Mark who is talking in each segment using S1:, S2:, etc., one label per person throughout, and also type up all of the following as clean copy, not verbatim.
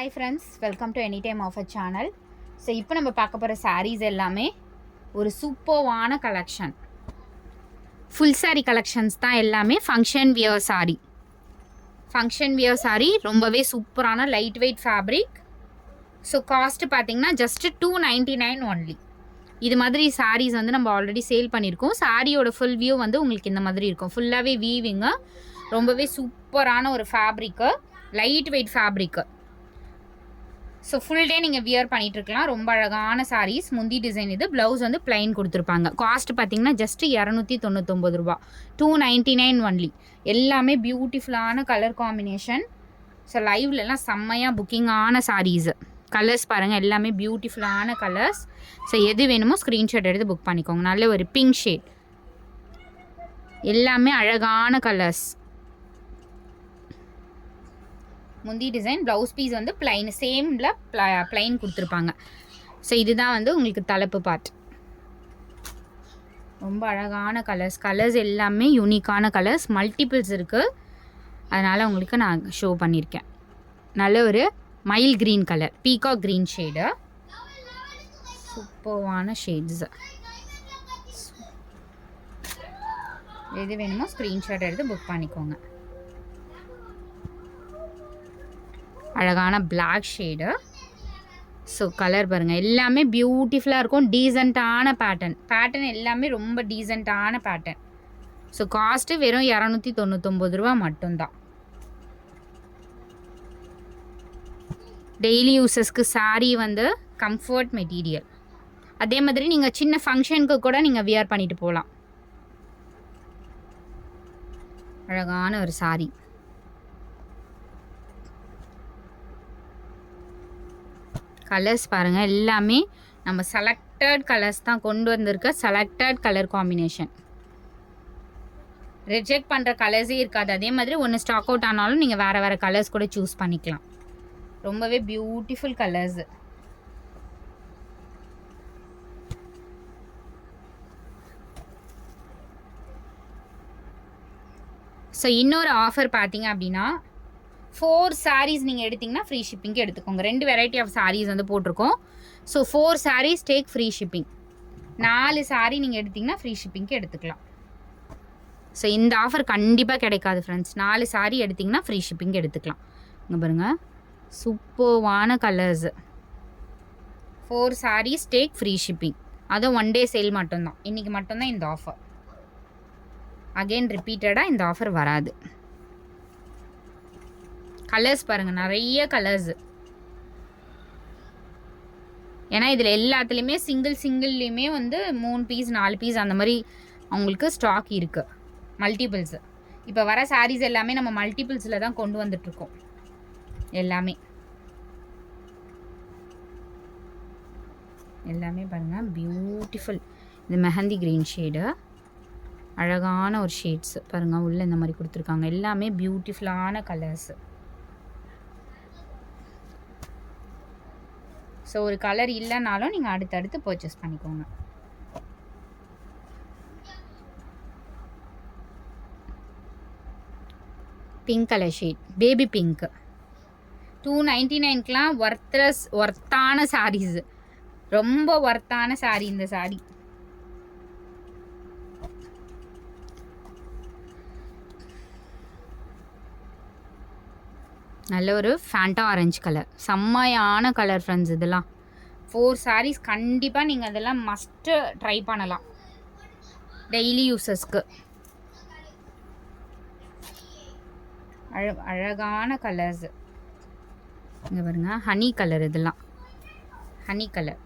S1: Hi friends, welcome to Anytime Offer channel. So இப்போ நம்ம பார்க்க போகிற sarees எல்லாமே ஒரு சூப்பர்வான கலெக்ஷன். ஃபுல் saree கலெக்ஷன்ஸ் தான் எல்லாமே function wear saree. Function wear saree ரொம்பவே சூப்பரான light weight fabric. So cost பார்த்தீங்கன்னா ஜஸ்ட் $299 ஒன்லி. இது மாதிரி sarees வந்து நம்ம ஆல்ரெடி சேல் பண்ணியிருக்கோம். சாரியோட ஃபுல் வியூ வந்து உங்களுக்கு இந்த மாதிரி இருக்கும். ஃபுல்லாகவே வீவிங்கு, ரொம்பவே சூப்பரான ஒரு fabric, light weight fabric. So full day நீங்கள் வியர் பண்ணிகிட்ருக்கலாம். ரொம்ப அழகான சாரீஸ். முந்தி டிசைன் இது. ப்ளவுஸ் வந்து பிளைன் கொடுத்துருப்பாங்க. காஸ்ட் பார்த்தீங்கன்னா ஜஸ்ட்டு $299, $299 ஒன்லி. எல்லாமே பியூட்டிஃபுல்லான கலர் காம்பினேஷன். ஸோ லைவ்லலாம் செம்மையாக புக்கிங்கான சாரீஸு. கலர்ஸ் பாருங்கள், எல்லாமே பியூட்டிஃபுல்லான கலர்ஸ். ஸோ எது வேணுமோ ஸ்க்ரீன்ஷாட் எடுத்து புக் பண்ணிக்கோங்க. நல்ல ஒரு பிங்க் ஷேட், எல்லாமே அழகான கலர்ஸ். முந்தி டிசைன், ப்ளவுஸ் பீஸ் வந்து பிளைன், சேமில் பிளைன் கொடுத்துருப்பாங்க. ஸோ இதுதான் வந்து உங்களுக்கு தலைப்பு பார்ட். ரொம்ப அழகான கலர்ஸ் எல்லாமே யூனிக்கான கலர்ஸ், மல்டிபிள்ஸ் இருக்குது. அதனால் உங்களுக்கு நான் ஷோ பண்ணியிருக்கேன். நல்ல ஒரு mild green colour, peacock green shade, சூப்பர்வான ஷேட்ஸு. எது வேணுமோ ஸ்க்ரீன்ஷாட் எடுத்து புக் பண்ணிக்கோங்க. அழகான பிளாக் ஷேடு. ஸோ கலர் பாருங்கள், எல்லாமே பியூட்டிஃபுல்லாக இருக்கும். டீசெண்டான பேட்டர்ன் எல்லாமே ரொம்ப டீசெண்டான பேட்டர்ன். ஸோ காஸ்ட்டு வெறும் $299 மட்டும்தான். டெய்லி யூஸஸ்க்கு சாரீ வந்து கம்ஃபர்ட் மெட்டீரியல். அதே மாதிரி நீங்கள் சின்ன ஃபங்க்ஷனுக்கு கூட நீங்கள் வியர் பண்ணிட்டு போகலாம். அழகான ஒரு சாரீ. கலர்ஸ் பாருங்கள், எல்லாமே நம்ம செலக்டட் கலர்ஸ் தான் கொண்டு வந்திருக்க. செலக்டட் கலர் காம்பினேஷன், ரிஜெக்ட் பண்ணுற கலர்ஸே இருக்காது. அதே மாதிரி ஒன்று ஸ்டாக் அவுட் ஆனாலும் நீங்கள் வேறு கலர்ஸ் கூட சூஸ் பண்ணிக்கலாம். ரொம்பவே பியூட்டிஃபுல் கலர்ஸு. ஸோ இன்னொரு ஆஃபர் பார்த்தீங்க அப்படின்னா, 4 sarees நீங்கள் எடுத்திங்கன்னா ஃப்ரீ ஷிப்பிங்க்கு எடுத்துக்கோங்க. 2 வெரைட்டி ஆஃப் sarees வந்து போட்டிருக்கோம். So 4 sarees take free shipping. 4 saree நீங்கள் எடுத்திங்கன்னா ஃப்ரீ ஷிப்பிங்க்கு எடுத்துக்கலாம். ஸோ இந்த ஆஃபர் கண்டிப்பாக கிடைக்காது ஃப்ரெண்ட்ஸ். 4 saree எடுத்திங்கன்னா ஃப்ரீ ஷிப்பிங்க்கு எடுத்துக்கலாம். இங்கே பாருங்கள், சூப்பர்வான colours. 4 sarees take free shipping. அதுவும் 1 day சேல் மட்டும்தான். இன்றைக்கி மட்டும்தான் இந்த ஆஃபர். அகெயின் ரிப்பீட்டடாக இந்த ஆஃபர் வராது. கலர்ஸ் பாருங்கள், நிறைய கலர்ஸு. ஏன்னா இதில் எல்லாத்துலேயுமே சிங்கிள்லேயுமே வந்து 3 பீஸ் 4 பீஸ் அந்த மாதிரி அவங்களுக்கு ஸ்டாக் இருக்குது. மல்டிபிள்ஸு இப்போ வர சாரீஸ் எல்லாமே நம்ம மல்டிபிள்ஸில் தான் கொண்டு வந்துட்ருக்கோம். எல்லாமே பாருங்கள், பியூட்டிஃபுல். இது மெஹந்தி க்ரீன் ஷேடு, அழகான ஒரு ஷேட்ஸு பாருங்கள். உள்ளே இந்த மாதிரி கொடுத்துருக்காங்க. எல்லாமே பியூட்டிஃபுல்லான கலர்ஸு. ஸோ ஒரு கலர் இல்லைனாலும் நீங்கள் அடுத்தடுத்து பர்ச்சேஸ் பண்ணிக்கோங்க. Pink colour shade, baby pink, $299க்கெலாம் ஒர்த்தான சாரீஸு. ரொம்ப ஒர்த்தான சாரீ இந்த சாரீ. நல்ல ஒரு ஃபேண்டா ஆரஞ்சு கலர், செம்மையான கலர் ஃப்ரெண்ட்ஸ். இதெல்லாம் 4 sarees கண்டிப்பாக நீங்கள் அதெல்லாம் மஸ்ட்டு ட்ரை பண்ணலாம் டெய்லி யூஸஸ்க்கு. அழகான கலர்ஸு. இங்கே பாருங்கள், ஹனி கலர். இதெல்லாம் ஹனி கலர்,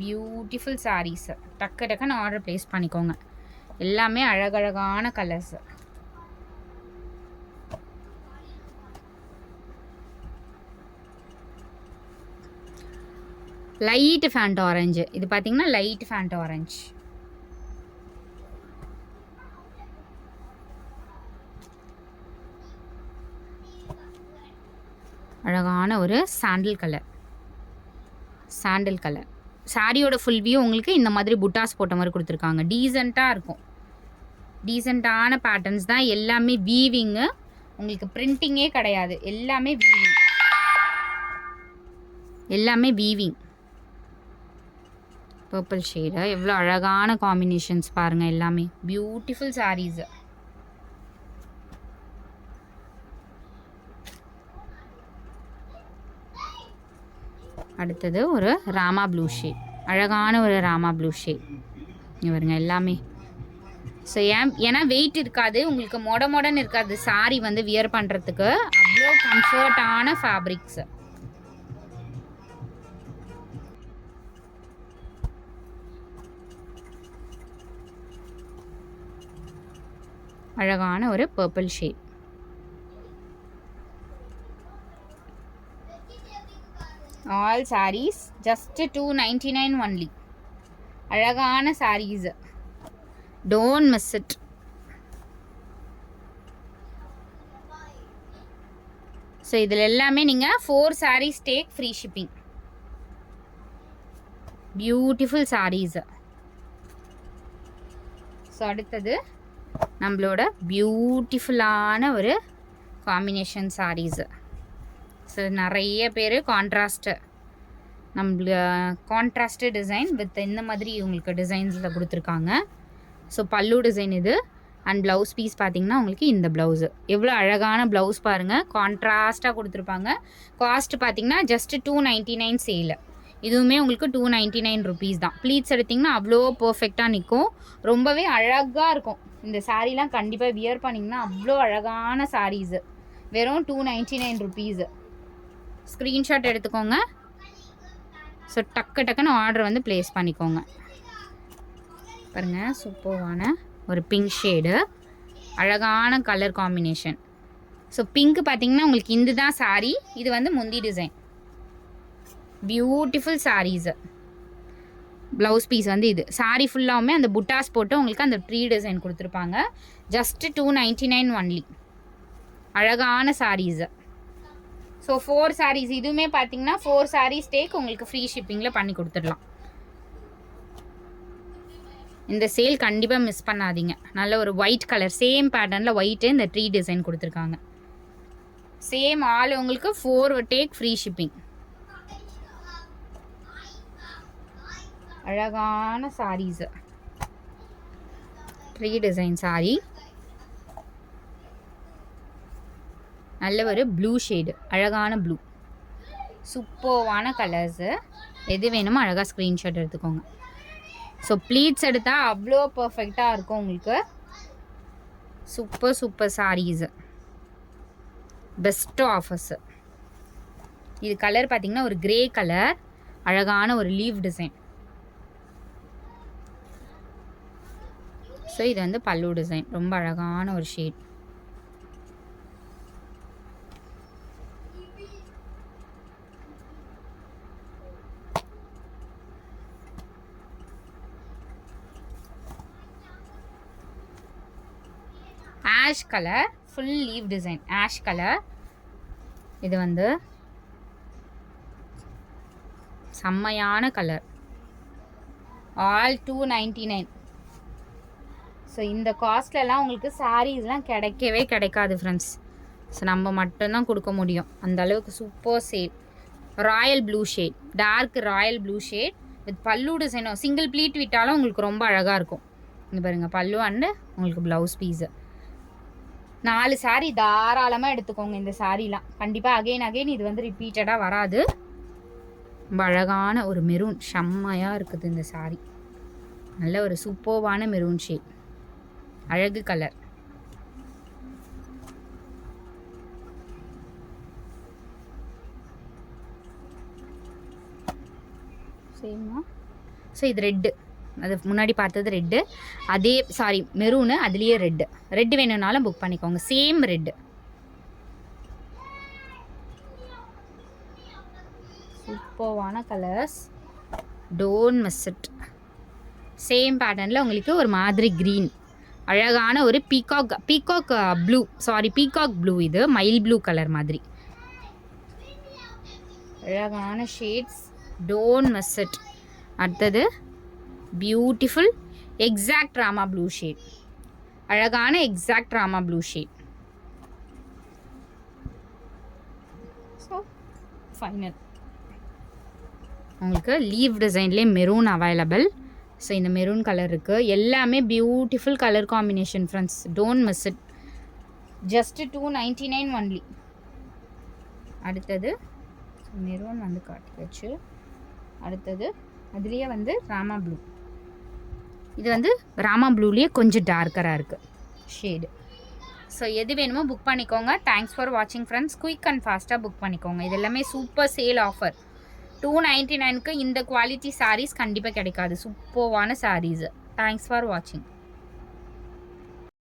S1: பியூட்டிஃபுல் சாரீஸு. டக்குன்னு ஆர்டர் ப்ளேஸ் பண்ணிக்கோங்க. எல்லாமே அழகழகான கலர்ஸு. Light pant orange. இது பார்த்தீங்கன்னா லைட் ஃபேண்ட் ஆரஞ்சு. அழகான ஒரு சாண்டில் கலர். சாரியோட ஃபுல் வியூ உங்களுக்கு இந்த மாதிரி புட்டாஸ் போட்ட மாதிரி கொடுத்துருக்காங்க. டீசெண்டாக இருக்கும். டீசெண்டான பேட்டர்ன்ஸ் தான் எல்லாமே. வீவிங்கு உங்களுக்கு பிரிண்டிங்கே கிடையாது, எல்லாமே வீவிங், எல்லாமே வீவிங். பர்பிள் ஷேடு எவ்வளோ அழகான காம்பினேஷன்ஸ் பாருங்கள், எல்லாமே பியூட்டிஃபுல் சாரீஸ். அடுத்தது ஒரு ராமா ப்ளூ ஷேட், அழகான ஒரு ராமா ப்ளூ ஷேட். இவருங்க எல்லாமே. ஸோ ஏன்னா வெயிட் இருக்காது உங்களுக்கு, மொடன்னு இருக்காது சாரீ வந்து வியர் பண்ணுறதுக்கு, அவ்வளோ கம்ஃபர்டான ஃபேப்ரிக்ஸ். அழகான ஒரு purple shade. All sarees just 299 only. அழகான sarees, don't miss it. So இதில் எல்லாமே நீங்கள் 4 sarees take free shipping. Beautiful sarees. So அடுத்தது நம்மளோட பியூட்டிஃபுல்லான ஒரு காம்பினேஷன் sarees. ஸோ நிறைய பேர் கான்ட்ராஸ்ட்டு டிசைன் வித் இந்த மாதிரி உங்களுக்கு டிசைன்ஸில் கொடுத்துருக்காங்க. ஸோ பல்லு டிசைன் இது. அண்ட் ப்ளவுஸ் பீஸ் பார்த்திங்கன்னா உங்களுக்கு இந்த ப்ளவுஸு எவ்வளோ அழகான ப்ளவுஸ் பாருங்கள், கான்ட்ராஸ்ட்டாக கொடுத்துருப்பாங்க. காஸ்ட் பார்த்திங்கன்னா ஜஸ்ட்டு 299 சேல். இதுவுமே உங்களுக்கு 299 ருபீஸ் தான். ப்ளீட்ஸ் எடுத்திங்கன்னா அவ்வளோ பர்ஃபெக்டாக நிற்கும், ரொம்பவே அழகாக இருக்கும். இந்த சாரீலாம் கண்டிப்பாக வியர் பண்ணிங்கன்னா அவ்வளோ அழகான சாரீஸு. வெறும் 299 ருபீஸு. ஸ்க்ரீன்ஷாட் எடுத்துக்கோங்க. ஸோ டக்குன்னு ஆர்டர் வந்து ப்ளேஸ் பண்ணிக்கோங்க. பாருங்கள், சூப்பரான ஒரு பிங்க் ஷேடு, அழகான கலர் காம்பினேஷன். ஸோ பிங்க் பார்த்திங்கன்னா உங்களுக்கு இந்த தான் சாரீ, இது வந்து முந்தி design. Beautiful sarees. Blouse piece வந்து இது. சாரீ ஃபுல்லாகவுமே அந்த புட்டாஸ் போட்டு உங்களுக்கு அந்த ட்ரீ டிசைன் கொடுத்துருப்பாங்க. Just 299 only. அழகான சாரீஸு. ஸோ 4 sarees இதுவுமே பார்த்தீங்கன்னா 4 sarees டேக் உங்களுக்கு ஃப்ரீ ஷிப்பிங்கில் பண்ணி கொடுத்துடலாம். இந்த சேல் கண்டிப்பாக மிஸ் பண்ணாதீங்க. நல்ல ஒரு ஒயிட் கலர், சேம் பேட்டர்னில் ஒயிட்டு இந்த ட்ரீ டிசைன் கொடுத்துருக்காங்க. சேம் ஆல் உங்களுக்கு 4 டேக் ஃப்ரீ ஷிப்பிங். அழகான சாரீஸு, ட்ரீ டிசைன் சாரீ. நல்ல ஒரு ப்ளூ ஷேடு, அழகான ப்ளூ, சூப்பர்வான கலர்ஸு. எது வேணுமோ அழகாக ஸ்க்ரீன்ஷாட் எடுத்துக்கோங்க. ஸோ ப்ளீட்ஸ் எடுத்தால் அவ்வளோ பர்ஃபெக்டாக இருக்கும் உங்களுக்கு. Super sarees, best offers. இது கலர் பார்த்திங்கன்னா ஒரு கிரே கலர், அழகான ஒரு லீவ் டிசைன். ஸோ இது வந்து பல்லு டிசைன், ரொம்ப அழகான ஒரு shade. Ash colour, full leave design, ash colour. இது வந்து செம்மையான கலர். ஆல் 299. ஸோ இந்த காஸ்ட்லலாம் உங்களுக்கு சாரீஸ்லாம் கிடைக்காது ஃப்ரெண்ட்ஸ். ஸோ நம்ம மட்டும்தான் கொடுக்க முடியும், அந்த அளவுக்கு super sale. Royal blue shade, dark royal blue shade with pallu டிசைனும். சிங்கிள் ப்ளீட் விட்டாலும் உங்களுக்கு ரொம்ப அழகாக இருக்கும். இங்கே பாருங்கள், பல்லு அண்டு உங்களுக்கு ப்ளவுஸ் பீஸு. 4 சாரீ தாராளமாக எடுத்துக்கோங்க. இந்த சாரீலாம் கண்டிப்பாக அகெயின் இது வந்து ரிப்பீட்டடாக வராது. ரொம்ப அழகான ஒரு மெரூன், செம்மையாக இருக்குது இந்த சாரீ. நல்ல ஒரு சூப்பர்வான மெரூன் ஷேட், அழகு கலர். சரிம்மா. ஸோ இது ரெட்டு, அது முன்னாடி பார்த்தது ரெட்டு, அதே சாரி மெரூனு, அதுலேயே ரெட்டு வேணும்னாலும் புக் பண்ணிக்கோங்க. சேம் ரெட்டு, சூப்பர்வான colours, don't miss it. Same பேட்டர்னில் உங்களுக்கு ஒரு மாதிரி க்ரீன், அழகான ஒரு பீகாக் ப்ளூ, பீகாக் ப்ளூ, இது மைல் ப்ளூ கலர் மாதிரி அழகான ஷேட்ஸ், டோன்ட் மிஸ் இட். அடுத்தது beautiful exact Rama blue shade, அழகான exact Rama blue shade. So final உங்களுக்கு லீவ் டிசைன்லேயே மெரூன் அவைலபிள். ஸோ இந்த மெரூன் கலர் இருக்குது. எல்லாமே beautiful colour combination friends, don't miss it. Just 299 only. அடுத்தது maroon வந்து காட்டியாச்சு. அடுத்தது அதுலேயே வந்து ராமா ப்ளூ. இது வந்து ராமா ப்ளூலேயே கொஞ்சம் டார்க்கராக இருக்குது ஷேடு. ஸோ எது வேணுமோ புக் பண்ணிக்கோங்க. தேங்க்ஸ் ஃபார் வாட்சிங் ஃப்ரெண்ட்ஸ். குயிக் அண்ட் ஃபாஸ்ட்டாக புக் பண்ணிக்கோங்க. இது எல்லாமே சூப்பர் சேல் ஆஃபர். 299க்கு இந்த குவாலிட்டி சாரீஸ் கண்டிப்பாக கிடைக்காது. சூப்பர்வான சாரீஸு. தேங்க்ஸ் ஃபார் வாட்சிங்.